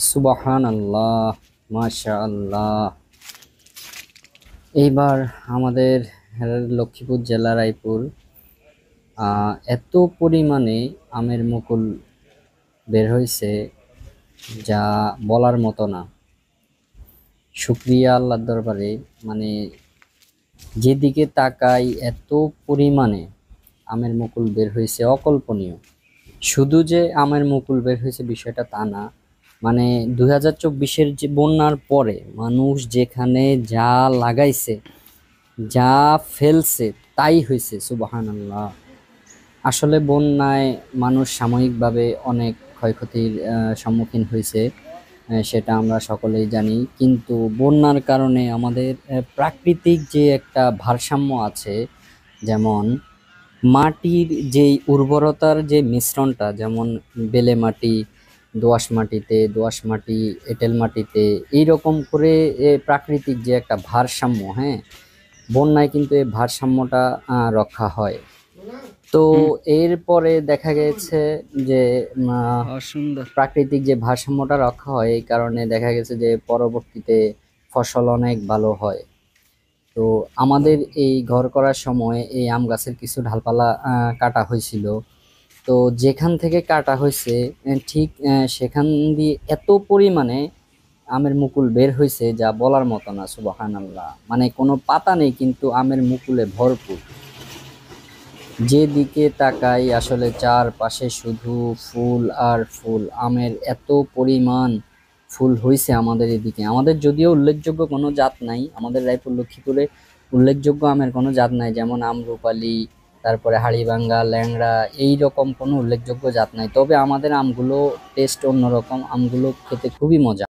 সুবহানাল্লাহ, মাশাআল্লাহ। এইবার আমাদের লক্ষ্মীপুর জেলা রায়পুর এত পরিমাণে আমের মুকুল বের হয়েছে যা বলার মতো না। শুকরিয়া আল্লাহর দরবারে। মানে যেদিকে তাকাই এত পরিমাণে আমের মুকুল বের হয়েছে, অকল্পনীয়। শুধু যে আমের মুকুল বের হয়েছে বিষয়টা তা না, মানে 2024-এর যে বন্যার পরে মানুষ যেখানে যা লাগাইছে, যা ফেলছে, তাই হয়েছে। সুবহানাল্লাহ। আসলে বন্যায় মানুষ সাময়িকভাবে অনেক ক্ষয়ক্ষতির সম্মুখীন হয়েছে, সেটা আমরা সকলেই জানি। কিন্তু বন্যার কারণে আমাদের প্রাকৃতিক যে একটা ভারসাম্য আছে, যেমন মাটির যেই উর্বরতার যে মিশ্রণটা, যেমন বেলে মাটি দোআঁশ মাটি এঁটেল মাটিতে এইরকম করে প্রাকৃতিক যে একটা ভারসাম্য, হ্যাঁ, বন্যায় কিন্তু এই ভারসাম্যটা রক্ষা হয়। তো এরপরে দেখা গেছে যে প্রাকৃতিক যে ভারসাম্যটা রক্ষা হয়, এই কারণে দেখা গেছে যে পরবর্তীতে ফসল অনেক ভালো হয়। তো আমাদের এই ঘর করার সময় এই আম গাছের কিছু ডালপালা কাটা হয়েছিল। তো যেখান থেকে কাটা হয়েছে ঠিক সেখান দিয়ে এত পরিমাণে আমের মুকুল বের হয়েছে যা বলার মতো না। সুবহানাল্লাহ। মানে কোনো পাতা নেই কিন্তু আমের মুকুলে ভরপুর। যেদিকে তাকাই আসলে চারপাশে শুধু ফুল আর ফুল। আমের এত পরিমাণ ফুল হয়েছে আমাদের এদিকে। আমাদের যদিও উল্লেখযোগ্য কোনো জাত নাই, আমাদের রায়পুর লক্ষ্মীপুরে উল্লেখযোগ্য আমের কোনো জাত নাই, যেমন আম্রপালি, তারপরে হাড়িভাঙ্গা, ল্যাংড়া, এই রকম কোনো উল্লেখযোগ্য জাত নাই। তবে আমাদের আমগুলো টেস্ট অন্যরকম, আমগুলো খেতে খুবই মজা।